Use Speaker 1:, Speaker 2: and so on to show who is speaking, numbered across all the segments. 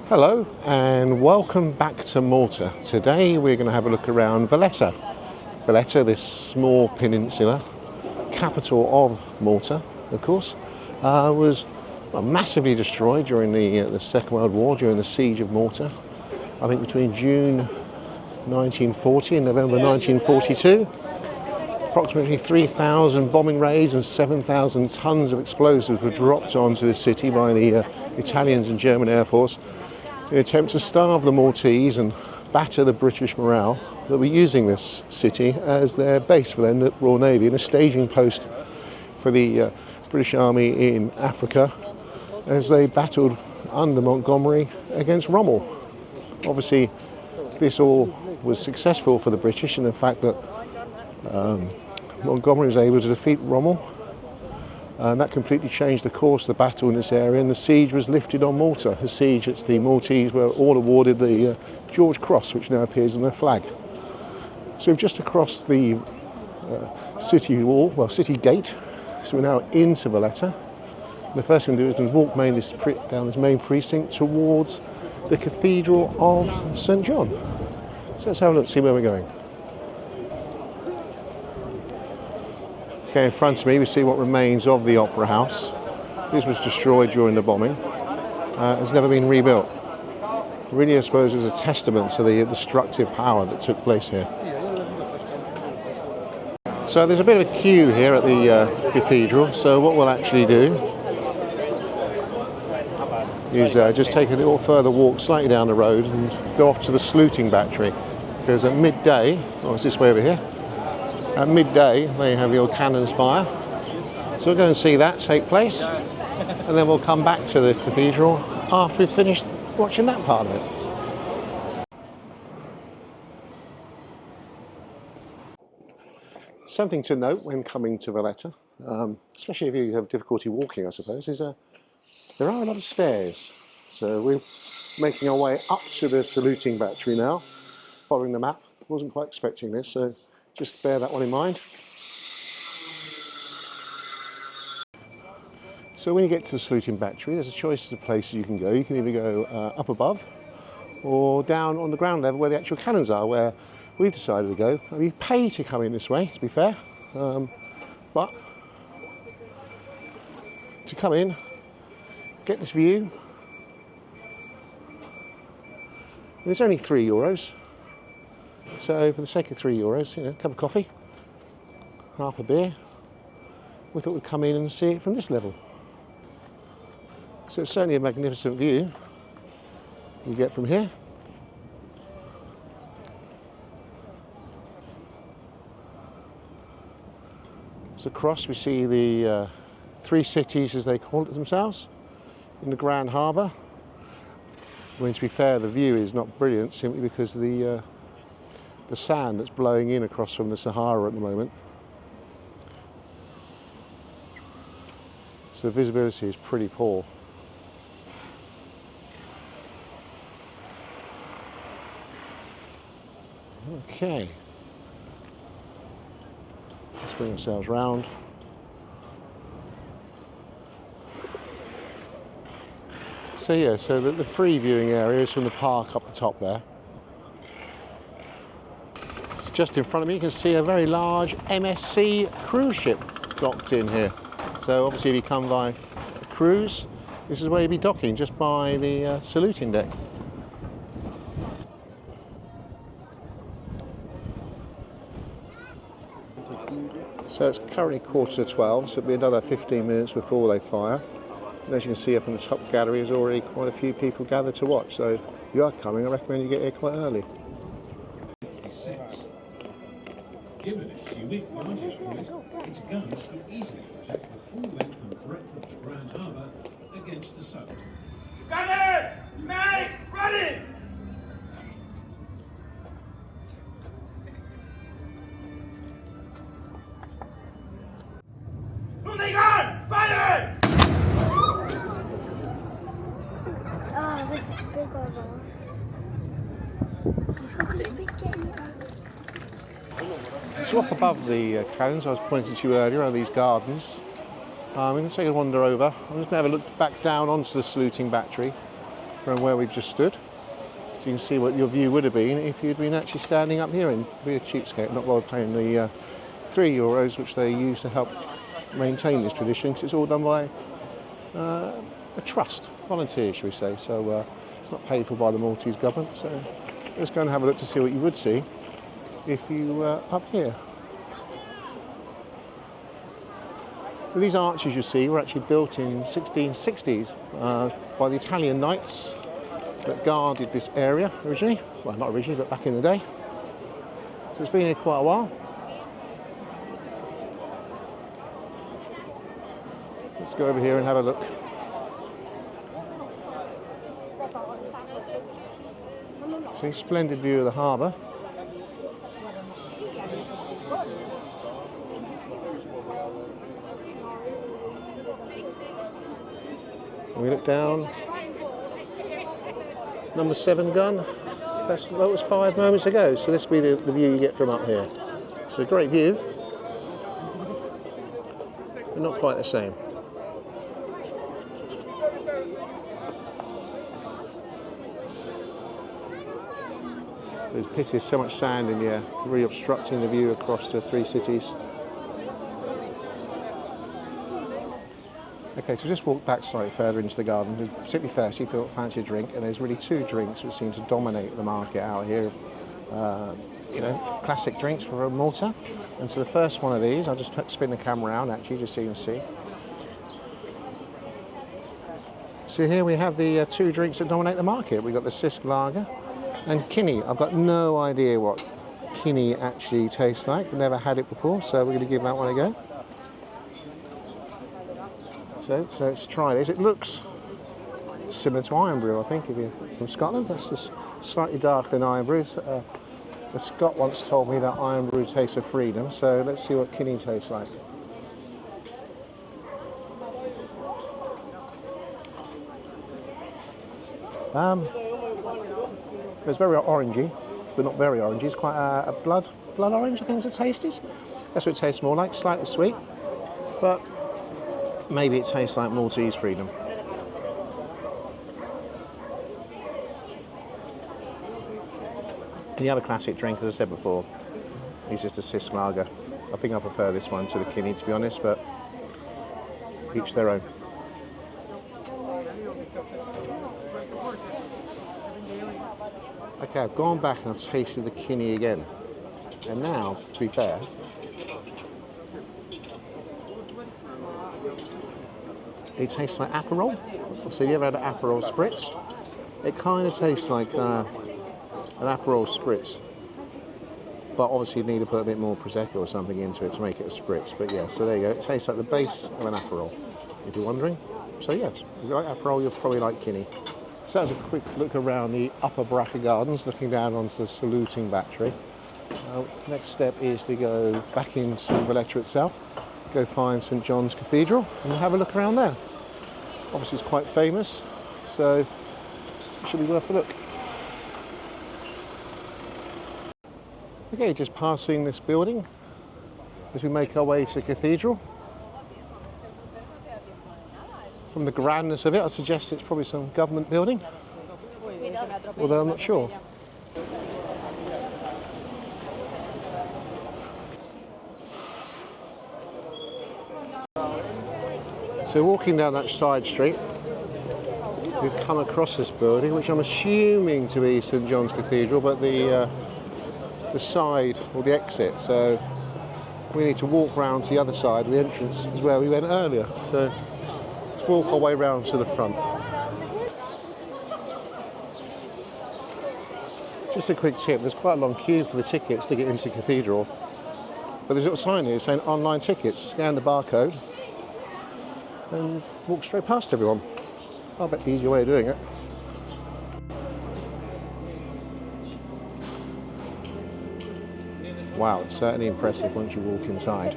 Speaker 1: Hello and welcome back to Malta. Today we're going to have a look around Valletta. Valletta, this small peninsula, capital of Malta, of course, was massively destroyed during the Second World War, during the siege of Malta. I think between June 1940 and November 1942. Approximately 3,000 bombing raids and 7,000 tons of explosives were dropped onto the city by the Italians and German Air Force in an attempt to starve the Maltese and batter the British morale that were using this city as their base for their Royal Navy and a staging post for the British Army in Africa as they battled under Montgomery against Rommel. Obviously, this all was successful for the British in the fact that Montgomery was able to defeat Rommel, and that completely changed the course of the battle in this area, and the siege was lifted on Malta. The siege, the Maltese were all awarded the George Cross, which now appears on their flag. So we've just across the city wall, well, city gate, so we're now into Valletta. The first thing we'll do is walk down this main precinct towards the Cathedral of St. John. So let's have a look, see where we're going. Okay, in front of me we see what remains of the Opera House. This was destroyed during the bombing. It's never been rebuilt. Really, I suppose it was a testament to the destructive power that took place here. So there's a bit of a queue here at the cathedral, so what we'll actually do is just take a little further walk slightly down the road and go off to the saluting battery, because at midday, it's this way over here, at midday they have the old cannons fire, so we'll go and see that take place, and then we'll come back to the cathedral after we've finished watching that part of it. Something to note when coming to Valletta, especially if you have difficulty walking, I suppose, is there are a lot of stairs. So we're making our way up to the saluting battery now, following the map. Wasn't quite expecting this, so just bear that one in mind. So when you get to the saluting battery, there's a choice of places you can go. You can either go up above or down on the ground level where the actual cannons are, where we've decided to go. I mean, you pay to come in this way, to be fair, but to come in, get this view, and it's only €3. So for the sake of €3, a cup of coffee, half a beer, we thought we'd come in and see it from this level. So it's certainly a magnificent view you get from here. So across we see the three cities, as they call it themselves, in the Grand Harbour. I mean, to be fair, the view is not brilliant simply because of the sand that's blowing in across from the Sahara at the moment. So the visibility is pretty poor. Okay, let's bring ourselves round. So yeah, so the free viewing area is from the park up the top there. Just in front of me you can see a very large MSC cruise ship docked in here. So obviously if you come by a cruise, this is where you'll be docking, just by the saluting deck. So it's currently 11:45, so it'll be another 15 minutes before they fire. And as you can see up in the top gallery, there's already quite a few people gathered to watch. So if you are coming, I recommend you get here quite early.
Speaker 2: Given its unique vantage point, its guns could easily protect the full length and breadth of the Grand Harbour against the sun.
Speaker 3: Gunner! Medic! Ready! Moving on! Fire!
Speaker 4: Oh, this big one.
Speaker 1: So up above the cannons, I was pointing to you earlier, are these gardens. We can take a wander over. I'm just going to have a look back down onto the saluting battery. from where we've just stood. So you can see what your view would have been if you'd been actually standing up here and be a cheapskate, not while paying the €3 which they use to help maintain this tradition, because it's all done by a trust, volunteers shall we say, so it's not paid for by the Maltese government. So let's go and have a look to see what you would see if you were up here. Well, these arches you see were actually built in 1660s by the Italian knights that guarded this area originally. Well, not originally, but back in the day. So it's been here quite a while. Let's go over here and have a look. See, splendid view of the harbour. And we look down. Number 7 gun. That was 5 moments ago. So this will be the view you get from up here. So a great view, but not quite the same. There's a pity there's so much sand in here, really obstructing the view across the 3 cities. Okay, so just walk back slightly further into the garden. You're particularly thirsty, thought fancy a drink, and there's really 2 drinks which seem to dominate the market out here. You know, classic drinks for Malta. And so the first one of these, I'll just spin the camera around actually, just so you can see. So here we have the 2 drinks that dominate the market. We've got the Sisk Lager and Kinney. I've got no idea what Kinney actually tastes like. I've never had it before, so we're going to give that one a go. So let's try this. It looks similar to Iron Brew, I think, if you're from Scotland. That's just slightly darker than Iron Brew. The Scot once told me that Iron Brew tastes of freedom, so let's see what Kinney tastes like. It's very orangey, but not very orangey. It's quite a blood orange, I think the taste is. That's what it tastes more like, slightly sweet, but maybe it tastes like Maltese freedom. And the other classic drink, as I said before, is just a Sisk Lager. I think I prefer this one to the Kinney, to be honest, but each their own. Okay, I've gone back and I've tasted the Kinney again. And now, to be fair, it tastes like Aperol. So if you ever had an Aperol Spritz, it kind of tastes like an Aperol Spritz. But obviously you need to put a bit more Prosecco or something into it to make it a Spritz. But yeah, so there you go. It tastes like the base of an Aperol, if you're wondering. So yes, if you like Aperol, you'll probably like Kinney. So that was a quick look around the upper Barrakka Gardens, looking down onto the saluting battery. Next step is to go back into Valletta itself, go find St Johns Cathedral and have a look around there. Obviously it's quite famous, so it should be worth a look. Okay, just passing this building as we make our way to the cathedral. From the grandness of it, I suggest it's probably some government building, although I'm not sure. So walking down that side street, we've come across this building, which I'm assuming to be St John's Cathedral, but the side or the exit. So we need to walk round to the other side. The entrance is where we went earlier. So let's walk our way round to the front. Just a quick tip: there's quite a long queue for the tickets to get into the cathedral, but there's a little sign here saying online tickets. Scan the barcode and walk straight past everyone. I bet the easier way of doing it. Wow, it's certainly impressive once you walk inside.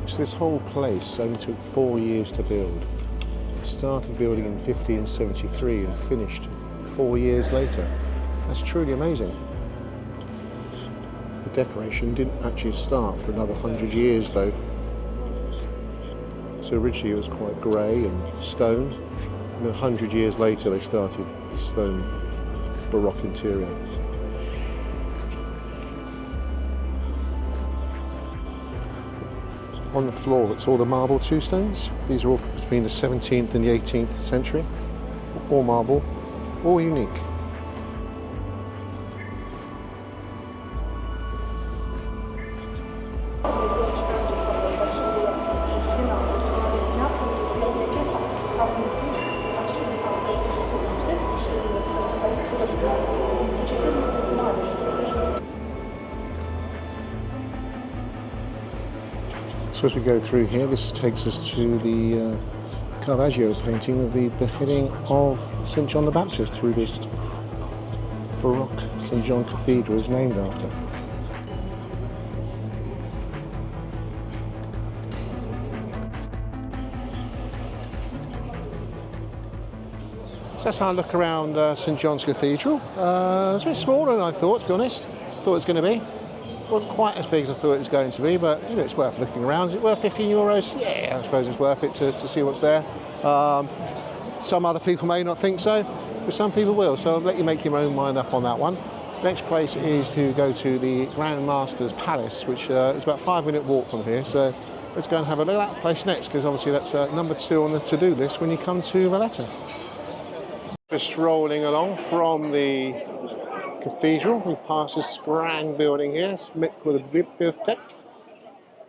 Speaker 1: So this whole place only took 4 years to build. Started building in 1573 and finished 4 years later. That's truly amazing. The decoration didn't actually start for another 100 years though. So originally it was quite grey and stone, and then 100 years later they started the stone Baroque interior. On the floor it's all the marble tombstones. These are all between the 17th and the 18th century. All marble, all unique. So as we go through here, this takes us to the Caravaggio painting of the beheading of St John the Baptist, through this Baroque St John Cathedral is named after. So that's our look around St John's Cathedral. It's a bit smaller than I thought, to be honest. Thought it was going to be. Wasn't quite as big as I thought it was going to be, but you know, it's worth looking around. Is it worth €15? Yeah, I suppose it's worth it to see what's there. Some other people may not think so, but some people will, so I'll let you make your own mind up on that one. Next place is to go to the Grandmaster Palace, which is about a 5-minute walk from here, so let's go and have a look at that place next, because obviously that's number 2 on the to-do list when you come to Valletta. Just strolling along from the cathedral, we pass this grand building here, it's met with a bibliothek.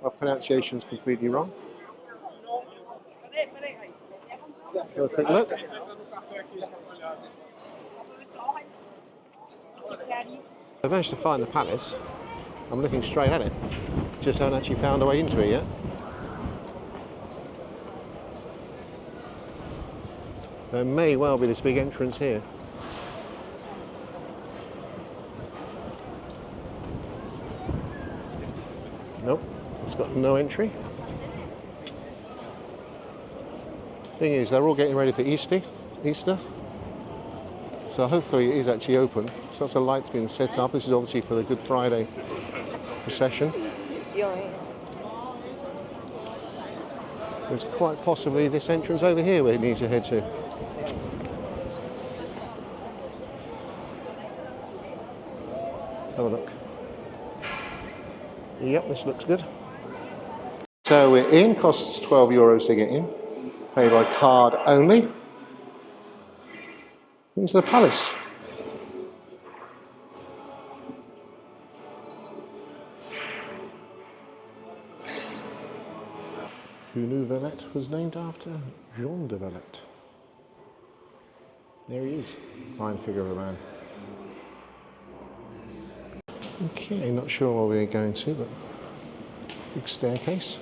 Speaker 1: My pronunciation's completely wrong. Have a quick look. I've managed to find the palace. I'm looking straight at it. Just haven't actually found a way into it yet. There may well be this big entrance here. Nope, it's got no entry. Thing is, they're all getting ready for Easter. So hopefully it is actually open. So lots of lights being set up. This is obviously for the Good Friday procession. There's quite possibly this entrance over here where it needs to head to. Have a look. Yep, this looks good. So we're in, costs €12 to get in. Pay by card only. Into the palace. Who knew Valletta was named after John de Valletta? There he is. Fine figure of a man. Okay, not sure where we're going to, but big staircase.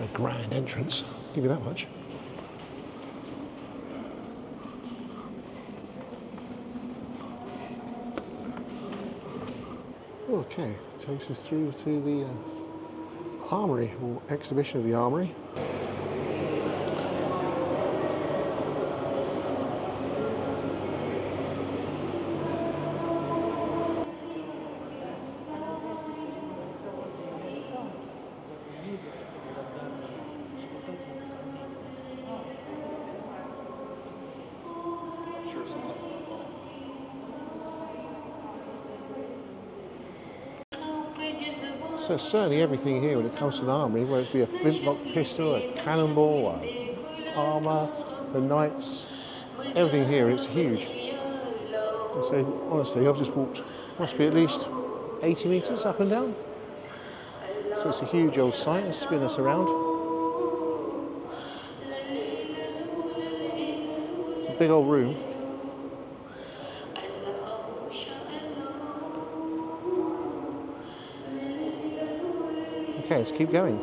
Speaker 1: A grand entrance, give you that much. Okay, takes us through to the armoury, or exhibition of the armoury. So certainly everything here when it comes to an armoury, whether it be a flintlock pistol, a cannonball, armour, the knights, everything here is huge. So honestly, I've just walked, must be at least 80 metres up and down. So it's a huge old site, let's spin us around. It's a big old room. Okay, let's keep going.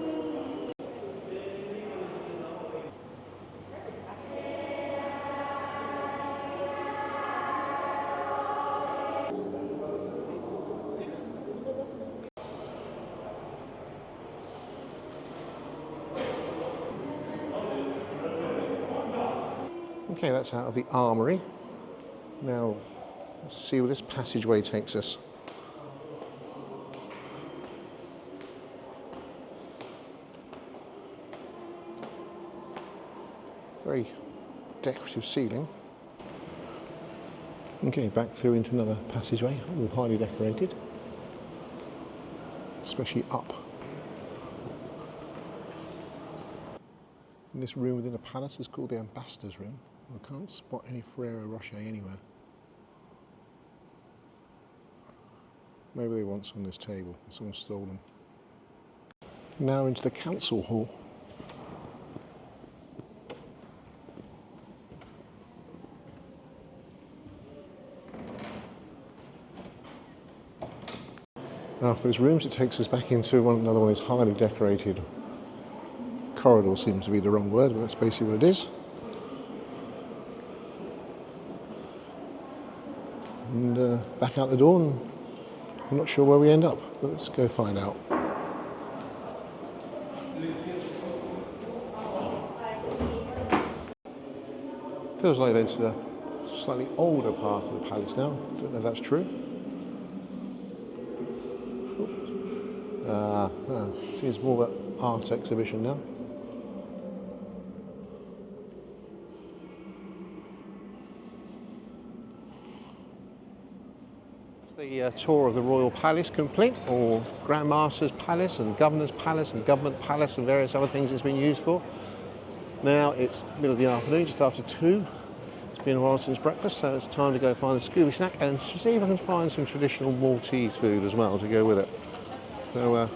Speaker 1: Okay, that's out of the armoury. Now, let's see where this passageway takes us. Very decorative ceiling. Okay, back through into another passageway, all highly decorated, especially up. And this room within the palace is called the Ambassador's Room. I can't spot any Ferrero Rocher anywhere. Maybe they want some on this table, someone stole them. Now into the council hall. After those rooms, it takes us back into another one of these highly decorated corridors. Seems to be the wrong word, but that's basically what it is. And back out the door, and I'm not sure where we end up, but let's go find out. Feels like they've entered a slightly older part of the palace now. Don't know if that's true. Seems more of an art exhibition now. The tour of the Royal Palace complete, or Grandmaster's Palace and Governor's Palace and Government Palace and various other things it's been used for. Now it's middle of the afternoon, just after 2. It's been a while since breakfast, so it's time to go find a Scooby snack and see if I can find some traditional Maltese food as well to go with it. So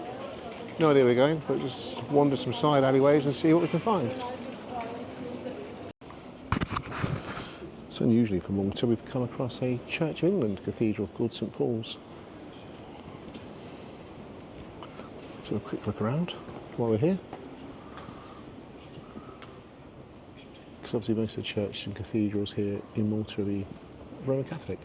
Speaker 1: no idea where we're going, but just wander some side alleyways and see what we can find. It's unusually for Malta, we've come across a Church of England cathedral called St Paul's. Let's have a quick look around while we're here. Because obviously most of the churches and cathedrals here in Malta are Roman Catholic.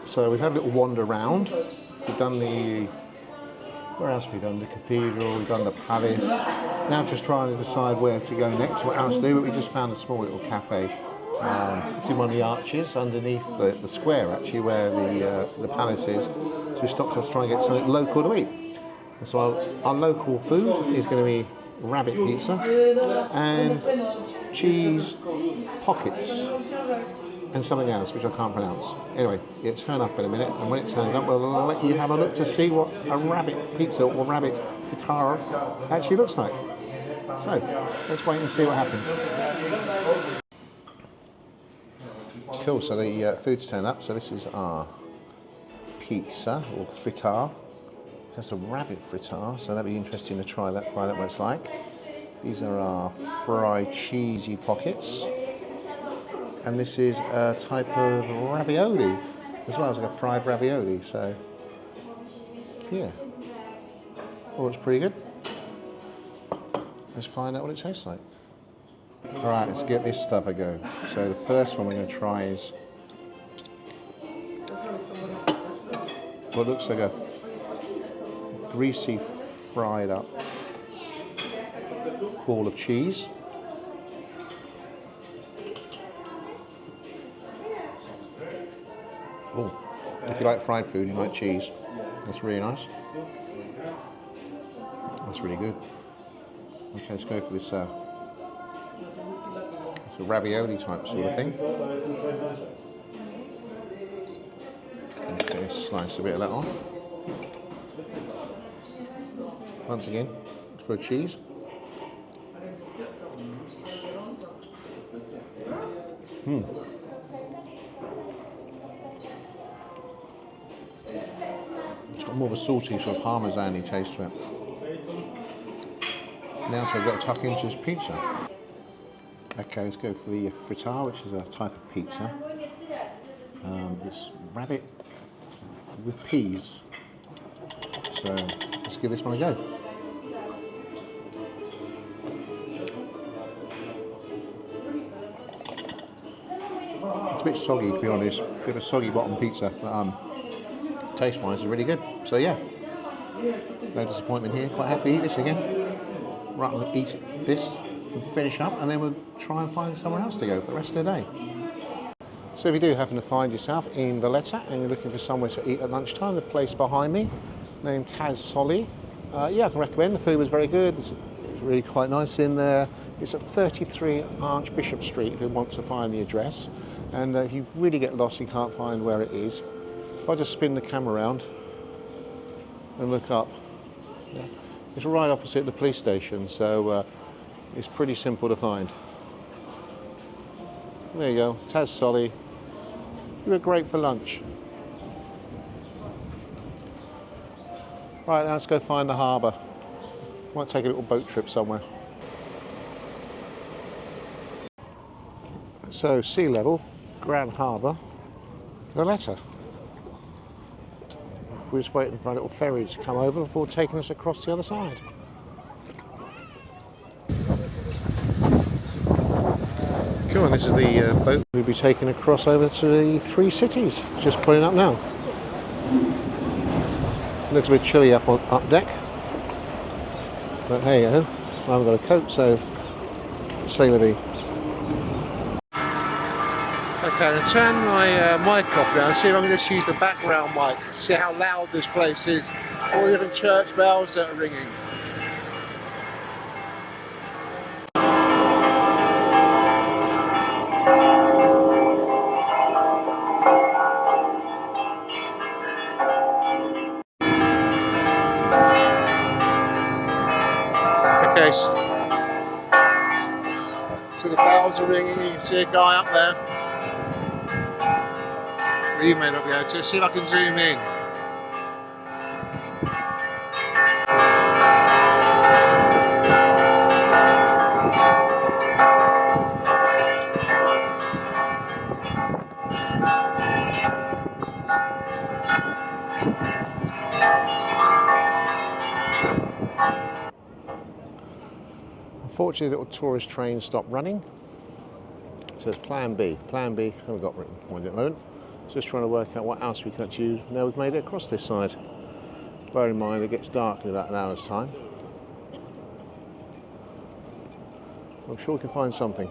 Speaker 1: So we've had a little wander around. We've done where else have we done? The cathedral, we've done the palace. Now just trying to decide where to go next, what else to do, but we just found a small little cafe. It's in one of the arches underneath the square actually where the palace is. So we stopped to try and get something local to eat. And so our local food is going to be rabbit pizza and cheese pockets. And something else which I can't pronounce. Anyway, it'll turn up in a minute, and when it turns up, well, I'll let you have a look to see what a rabbit pizza or rabbit frittata actually looks like. So, let's wait and see what happens. Cool, so the food's turned up. So this is our pizza or frittata. That's a rabbit frittata, so that'd be interesting to try that, find out what it's like. These are our fried cheesy pockets. And this is a type of ravioli as well, as like a fried ravioli, so yeah. Oh, it's pretty good. Let's find out what it tastes like. Alright, let's get this stuff a go. So the first one we're going to try is what looks like a greasy fried up ball of cheese. Oh, if you like fried food, you like cheese. That's really nice. That's really good. Okay, let's go for this. It's a ravioli type sort of thing. Okay, slice a bit of that off. Once again, for cheese. It's got more of a salty sort of parmesan-y taste to it. Now so we've got to tuck into this pizza. Okay, let's go for the frittata, which is a type of pizza. It's rabbit with peas. So let's give this one a go. a bit soggy, to be honest. Bit of a soggy bottom pizza, but taste-wise, it's really good. So yeah, no disappointment here. Quite happy to eat this again. Right, we'll eat this and finish up, and then we'll try and find somewhere else to go for the rest of the day. So if you do happen to find yourself in Valletta and you're looking for somewhere to eat at lunchtime, the place behind me, named Taz Soli, yeah, I can recommend. The food was very good. It's really quite nice in there. It's at 33 Archbishop Street if you want to find the address. And if you really get lost, you can't find where it is, if I just spin the camera around and look up, yeah, it's right opposite the police station, so it's pretty simple to find. There you go, Taz Soli. You were great for lunch. Right, now let's go find the harbour. Might take a little boat trip somewhere. So, sea level, Grand Harbour, Valletta. We're just waiting for a little ferry to come over before taking us across the other side. Come on, this is the boat we'll be taking across over to the three cities. Just pulling up now. Looks a bit chilly up deck, but hey, I haven't got a coat, so say la vie. Okay, I'm going to turn my mic off now and see if I can just use the background mic to see how loud this place is. All the different church bells that are ringing. Okay, so the bells are ringing, you can see a guy up there. Well, you may not be able to. See if I can zoom in. Unfortunately, the little tourist train stopped running. So it's plan B. Plan B, haven't got written point at the moment. Just trying to work out what else we can actually use now we've made it across this side. Bear in mind it gets dark in about an hour's time. I'm sure we can find something.